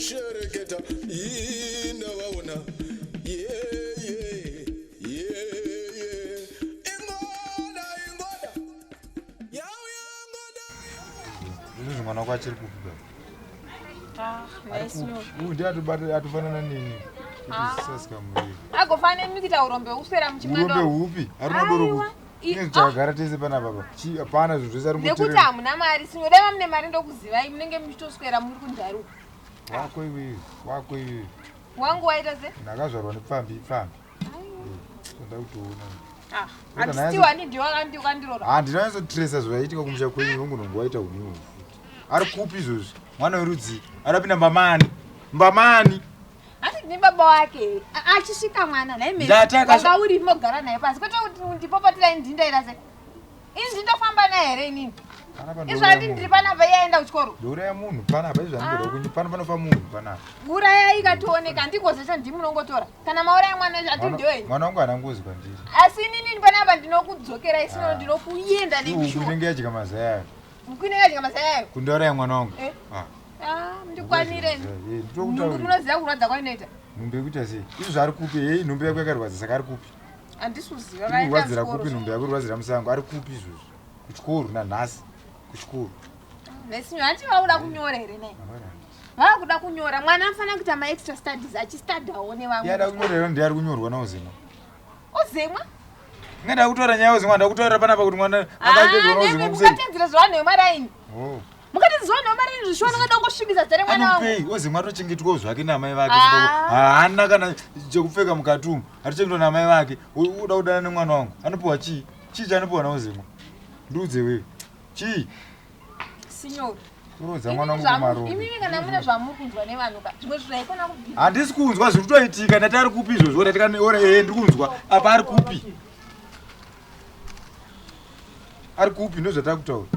kushereketa inavaona mwana wako achiri kufuga. Ndiye atofanana nini? Agofane mikita urombe usera mchimando. Urombe upi? Arina doro. Ngagara tese pana baba. Chi apana zvinhu zvese ari kutirema. Nekuti hamuna mari, sinodeva mune mari ndokuzivai munenge muchitoswera muri kunjaru. Wako iwe. Wangu waita se? Ndakazvarwa nepfambi. Ndoda kutoona. Anditiwa ndiyo wakandirora. Handinyaso tresa zvaitika kumusha kwenyu ngongo waita unyu. Ari kupi izvozvi? Mwana werudzi arapinda mbamani. Ati ni baba wake achisvika mwana naye mimi. Wanga uri mogara naye pasi. Kwete kuti ndipopatira indinda irase. Inzi ndofamba naye here inini. Izvandi ndiri panapa yaenda kuchikoro. Dora ya munhu panapa izvandoda kunyi panofa munhu panapa. Ura yaikatooneka ndikozecha ndimunongotora. Kana maura yamwana ati ndiyo yenyu. Mwana wangu anangozi kwandiri. Asi inini panapa ndinokudzokera isino ndinokuyenda nemishuwa. Unenge yachika mazaya. Mukwinenge yachika mazaya. Kundaura ya mwana wangu. Ndikwanire. Munoziva kurwadza kwainoita. Nhumbi yekuita sei? Izvo zvari kupi? Hei, nhumbi yako yakarwadza saka ari kupi? Handisuziva kurwadzira kupi nhumbi yako irwadzira musango ari kupi izvozvo? Kuchikoro nanhasi kuchikoro. Nesinyo hati vauda kunyora here naye? Vakuda kunyora. Mwana anofanira kuita maextra studies achistadhawo nevamwe. Yada kunyora here ndiye ari kunyorwa naOzemwa. Ozemwa? Ngada kutaura nyaya Ozemwa ndakutaurira panapa kuti mwana akapedzwa naOzemwa kuseri. Mukatedzera zvavanhu vemaraini. Mukatedzera zvavanhu vemaraini zvishona kada kungosvibisa dzere mwana wangu. Anopei Ozemwa atochengetwawo zvake namai vake. Haana kana chekupfeka mukatumu. Atochengetwa namai vake. Uda kudana nemwana wangu. Anopiwa chii? Chii chaanopiwa naOzemwa? Ndiudze wewe. Chii? Signor. Urodza mwana wangu kumarongo. Imimi kana mune zvamuri kunzwa nevanhu ka. Zvimwe zvinhu haikona kubvisa. Handisi kunzwa zviri kutoitika ndati ari kupi izvozvo ndatikane ore ndiri kunzwa apa ari kupi. Ari kupi ndozvataka kutaura.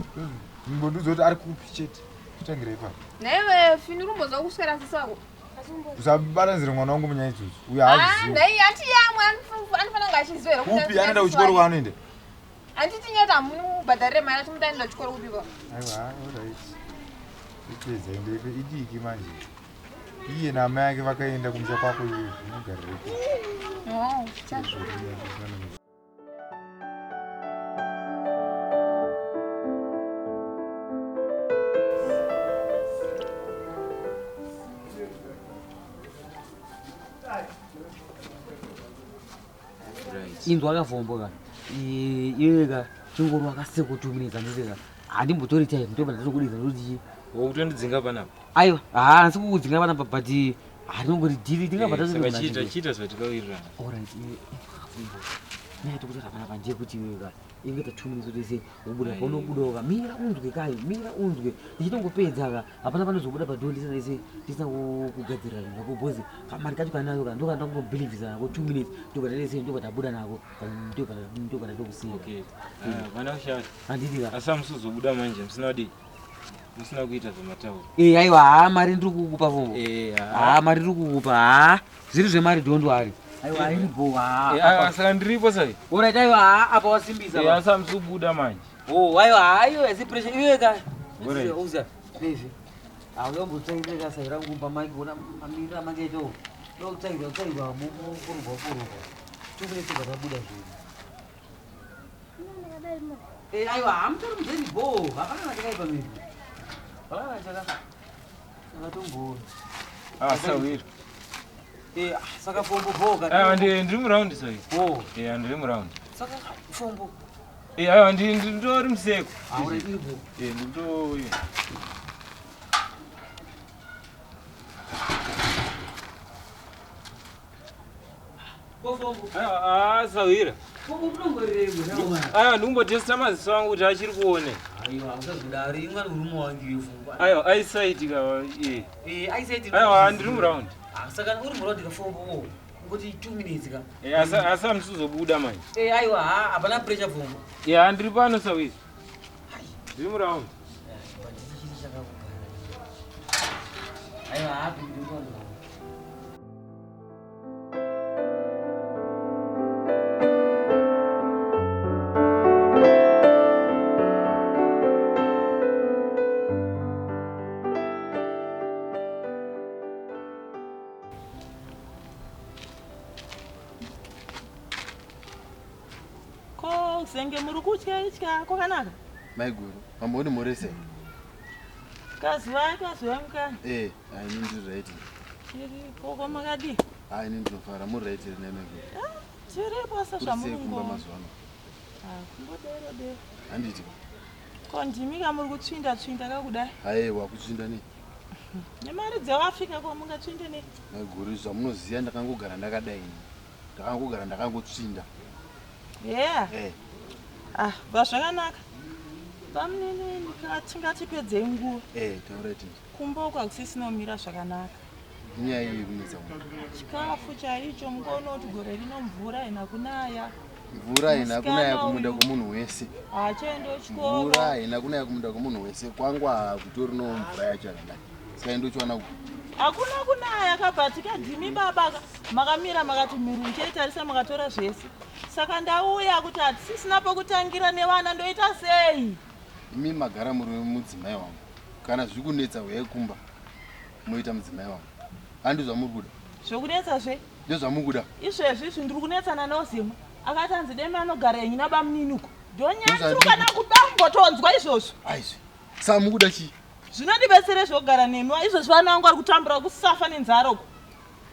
Mbondudzo kuti ari kupi chete. Kutangire ipapo. Newe fini rumbozwa kuswera sisako. Usabalanzire mwana wangu munyaya idzodzo. Uya hazivi. Ndai hati yamwe anofanira kunge achizivera. Kupi anoenda kuchikoro kwaanoenda? Handiti nyota mubhadharire mari ati mutaenda kuchikoro kupi kwa. Aiwa, alright. Ipedza ndepe idiki manje. Iye namai ake vakaenda kumusha kwako iwe unogariripo. Chacho. Inzwa akavhomboka. Iweka chingoro akasekutumiridza ndizeka. Handimbotori time ndoba ndatokuridza ndoti wokutondidzinga panapa. Aiwa, handisi kukudzinga panapa but handingori dili ndingabata chita zvatikawirira. Alright. Naito kuti panapa ndiye kuti iweka. Ingeta 2 minutes tese ubuda paunobuda kamira unzwe kai mira unzwe ndichitongopedza ka hapana panozobuda padhoo ndisana kugadzira ngako bhozi kamari kacho kanayo ka ndoka ndangobelievisa ko 2 minutes ndoka tese ndoka tabuda nako ndoka ndokusiya. Okay. Vana ushati. Handidika. Asa musuzobuda manje musina kudi. Musina kuita zvematauro. Aiwa mari ndiri kukupa vombo. Mari ndiri kukupa. Zviri zvemari don't worry. Aiwa iripo saka ndiripo sai. Alright aiwa apa wasimbisa. Asa musubuda manje. Aiwa ayo yasi pressure iweka. Uza. Please. Auyombotsayireka sai rangu pamai kuona amira mangeto. Ndotsayira mukurwa. Chumene tikabuda zvino. Aiwa amtori muzeni bo. Hapana chakaipa mimi. Hapana chakaipa. Akatombo. Sawira. Saka fombo boga. Ndiri muraundi sai. Ndiri muraundi. Saka fombo. Aiwa ndori museko. Aure ibo. Ndiri. Fombo. Sawira. Fombo unongorerego nawo. Aiwa ndikumbotesta maziso angu kuti achiri kuone. Aiwa usazvidari imwana urumo wangu yefungwa. Aiwa aisaitika aisaitika. Aiwa ndiri muraundi. Saka uri muraundi kafombo ngoti 2 minutes ka. Asa musuzobuda manje. Aiwa hapana pressure fombo. Ndiri pano Sawira. Ndiri muraundi. Aiwa happy ndiri pano. senge muri kutya kwakanaka. Maiguru. Mamoni morese. Kaziva mukana. I need right. Chiri koko makadi. I need to fara mu right ne Maiguru. Chiri pasa zvamungo. Kumbodero de. Handiti. Kondimika muri kutsvinda kakudai. Aiwa kutsvinda ne. Nemari dzawafika kwa mungatsvinde ne. Maiguru zvamunoziya ndakangogara ndakadai. Ndakangogara ndakangotsvinda. Yeah. Zvakanaka. Pamunene ndikatingati nguva. Taurati. Kumboka hakusisina kumira zvakanaka. Nyaya iyi kunetsa munhu. Chikafu chaicho mukono kuti gore rino mvura haina kunaya. Mvura haina kunaya kumunda kwomunhu wese. Hachaendo chikoro. Mvura haina kunaya kumunda kwomunhu wese. Kwangu hakutorino mvura yacho yakadai. Saka ndochiwana ku. Hakuna kunaya kabhatika dhimi baba makamira makati mhuru cheitarisa makatora zvese. Saka ndauya kuti hatisisina pokutangira nevana ndoita sei? Imi magara muri mudzimai wangu. Kana zviri kunetsa huyai kumba. Moita mudzimai wangu. Handi zvamuri kuda. Zvokunetsa zve? Ndezvamuri kuda. Izvezvi ndiri kunetsana neOzemo. Akati hanzi demi anogara yenyu nabamuniniko. Ndonyanzuruka nakutambotonzwa izvozvo. Aizvi. Saka mukuda chii? Zvinondibetsere zvogara nemi izvozvi vana vangu vari kutambura kusafa nenzara uko.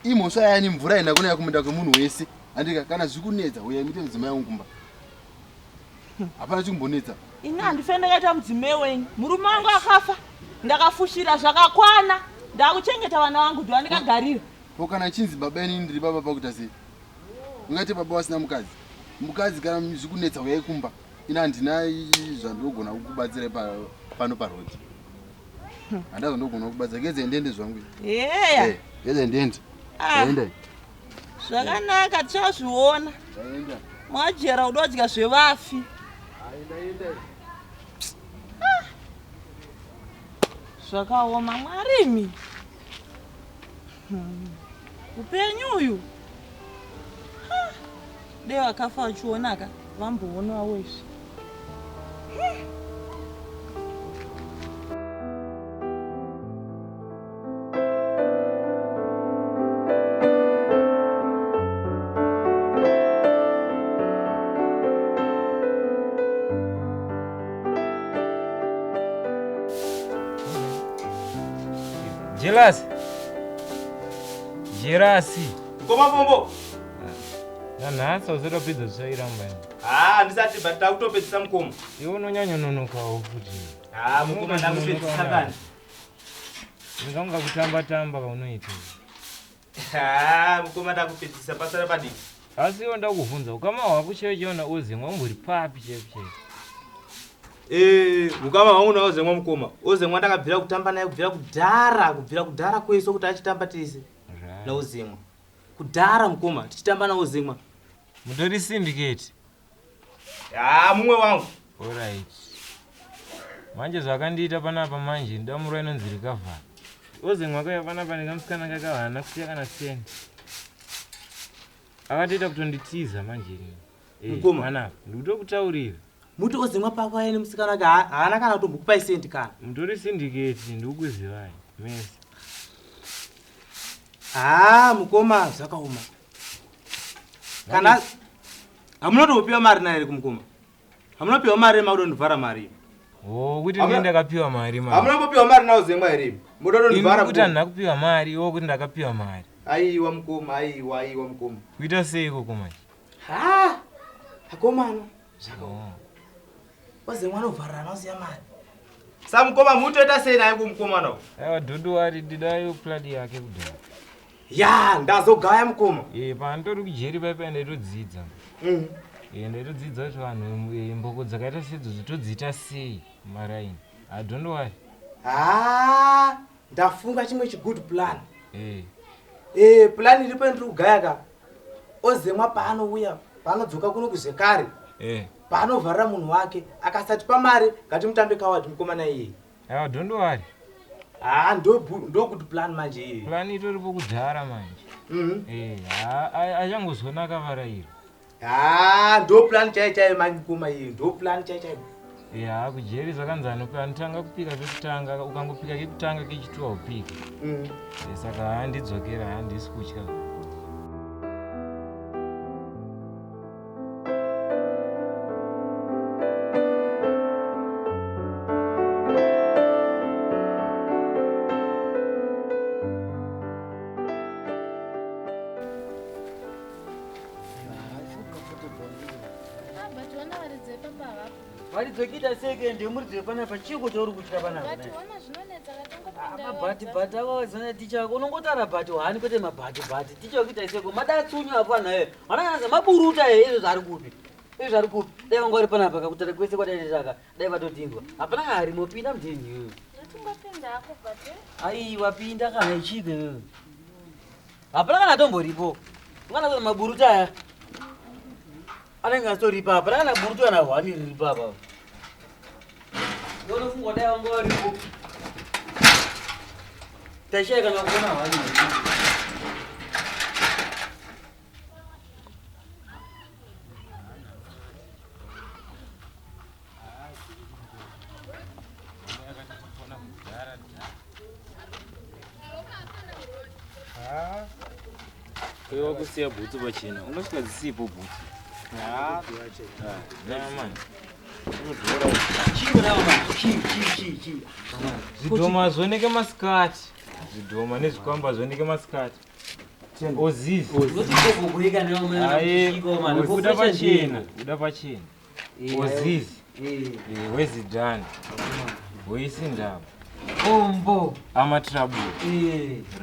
Imhosva yani mvura haina kunaya kumunda kwemunhu wese. Andika kana zviri kunetsa uyai muite mudzimai wangu kumba. Hapana chikumbonetsa. Ini handife ndakaita mudzimai wenyu. Murume wangu akafa. Ndakafushira zvakakwana. Ndakuchengeta vana vangu ndovandikagarira. Kana chinzi baba ini ndiri baba pakuita sei? Ungati baba wasina mukadzi. Mukadzi kana zviri kunetsa uyai kumba. Ina handina zvandinogona kukubatsira pano parodi. Handazvo ndogona kukubatsira. Ngeze ndende zvangu. Yeya. Ngeze ndende. Enda. Zvakanaka tichazviona. Enda. Mwajera udodya zvevafi. Enda. Zvakaoma mwarimi. Upenyu uyu. Dei vakafa vachionaka vamboonawo izvi. Jerasi. Ngoma pombo. Nanasa uzotopedza zvairamba. Handisati but takutopedzisa mukoma. Iwe unonyanya nonokawo futi. Mukoma ndakupedzisa kani. Ndinga kutamba tamba kaunoita. Mukoma ndakupedzisa pasara padiki. Asi iwe ndakuvhunza ukama hwako chaichiona Ozemo umbori papi chaipi. Mukama wangu naOzemo mukoma. Ozemo ndakabvira kutamba naye kubvira kudhara kwese kuti achitamba tese. naOzemo. Kudhara mukoma tichitamba naOzemo. Mutori syndicate. Mumwe wangu. Alright. Manje zvakandiita panapa manje ndamura inonzi recover. Ozemo akauya panapa ndikamusikana kakahana kuti kana 10. Akatoita kutonditiza manje. Mukoma panapa ndikutokutaurira. Muti Ozemo pako aine musikana wake haana kana kutombokupai sendi kana. Mutori syndicate ndikukuzivai. Mesi. Mukoma zvakaoma. Kana hamunotopiwa mari naye kumukoma. Hamunopiwa mari maudondivhara mari. Kuti ndine ndakapiwa mari. Hamunopiwa mari naOzemo here. Mudondivhara kuti ndakapiwa mari kuti ndakapiwa mari. Aiwa mukoma, aiwa mukoma. Kuita seiko kumanje? Akomana. Zvakaoma. Ozemo anovharira mauziya mari. Sa mukoma mutoita sei naye kumukoma nawo? Aiwa Dudu wari didayo pladi yake kudhara. Ndazogaya mukoma. Pandori kujeri paipa ndaitodzidza. Ndaitodzidza kuti vanhu mboko dzakaita sedzodzo todziita sei maraini. Don't worry. Ndafunga chimwe chigood plan. Plan iripo ndiri kugaya ka. Ozemo paanouya, paanodzoka kuno kuzvekare. Paanovharira munhu wake, akasati pamari ngatimutambe kawadi mukoma naye. Don't worry. Ndo good plan manje iyi. Plan itoripo kudhara manje. Achangozonaka varairo. Ndo plan chai manje mukoma iyi. Ndo plan chai. Kujeri zvakanzi anotanga kupika kekutanga, ukangopika kekutanga kechitwa upika. Saka handidzokera handisi kutya. varidzokita sekendi muridze panapa chiko chauri kutyira panapa mabhati akawazana tichako unongotara bhati hani kwete mabhati ticha kuita seko madatsunyu apanayo anaaza maburuta izvo zvari kupi dai vanga vari panapa kakutara kwese kwadaitaka dai vatotindwa hapana harimo pinda mudhenyi aiwa pinda kana ichike hapana kana tomboripo kana kuti maburuta aya anenge asitoripa apa kana buruta kana hwani riripa apa ndonofungwa dai vanga varipo taishaya kana kuona hwani Kwewa kusiya bhutsu pachena unosvika dzisipo bhutsu mani zvidhoma zvoneke masikati zvidhoma nezvikwamba zvoneke masikati ozizi uda pachena ozizi wezidhani weisindaba ombo amatrabu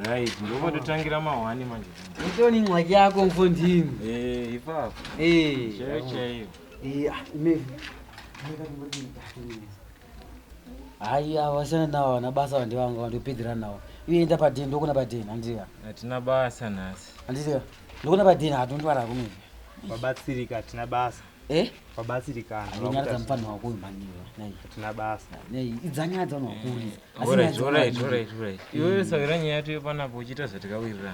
right ndokototangira mahwani manje utoni ncwadi yako mfondini ipapo chaiyo hayi awasiyana nawo wana basa vandivanga vandopedzera nawo iye enda padheni ndokuna padheni handika hatina basa nhasi handika ndokuna padheni hatondwara kumezi Wabatsirika hatina basa. Wabatsirikana. Avinyaradza mufano wako wemhaniwa nai hatina basa. nei idzanyadza unokuri alright iwewe sakira nyaya yato yepanapo uchiita zvatikawirira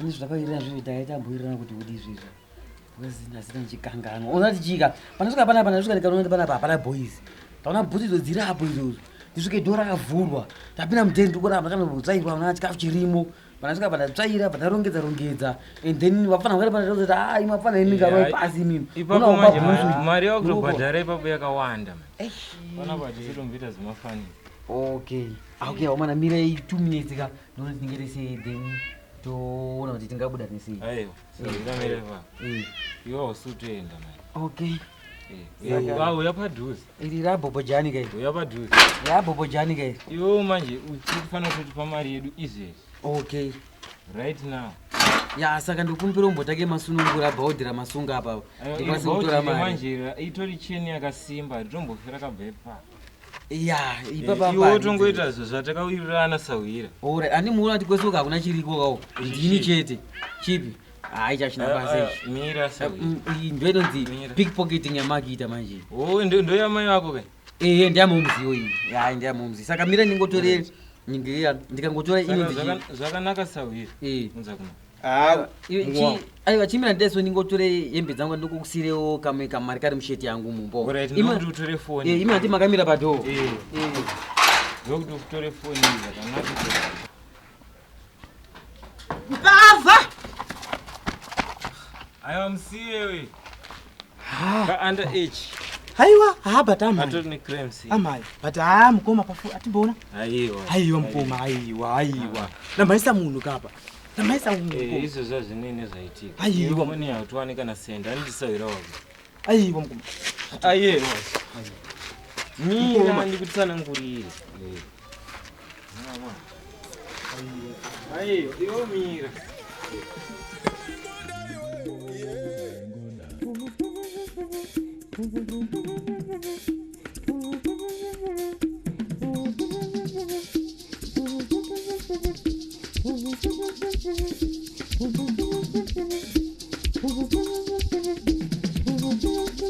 ini zvakawirirana zvo taitambowirirana kuti udi izvizvo asina ndichikanganwa unati chika panosvika panapa ndasvika ndikaona panapa hapana boys taona bhuti idzo dziri apo idzodzo ndisvike dho rakavhurwa tapinda mudheni ndikuramba kana kutsairwa una chikafu chirimo panasvika pandatsvaira pandarongedza and then vafana vakati pandaoti ai mafana emingaroi pasi imimi ipapo manje mari yakutobhadhara ipapo yakawanda panapa hatichitomboita zimafaniro okay wamana mirai 2 minutes ka ndoti tinenge sei then toona kuti tingabuda nesei aiwa sairameirepa iwa usutoenda mai okay uya padhuze iri rabhobo jani kai uya padhuze rabhobo jani kai iwewo manje uchikufanira kutotipa mari yedu izvezvi okay right now ya saka ndikumbira umbotake masunungura bhaudhira masunga apapo ndikwanisa kutora mari manje itori cheni yakasimba ritombofira kabva pa ya ipapa iwe tongoita zvo zvatakawirirana sawira ora ani muona kuti kwese hakuna chiriko kawo ndini chete chipi hai chachina basa mira ndoinonzi pickpocketing yamakiita manje ndoyamai vako kai ndiyamomziyo iyi hai ndiyamomzi saka mira ndingotore nyingeya ndikangotora inonzi zvakanaka sawira unza kuna aiwa chimira ndeso ndingotore hembe dzangu ndokusirewo kamwe kamari kari musheti yangu mumbo utore foni imi hati makamira padhoo ndokuti utore foni zvakanaka mbavha aiwa musiyewe ka-under age haiwa but atori necrems amai but mukoma pafu atimbona aiwa mukoma aiwa namhaisa munhu kapa namhaisa munhu izvo zvazvinene zvaitika aiwa moni hautowane kana senda andisawira wako aiwa mukoma aiwa mira ndikutsanangurire aiwa iwo mira Thank you.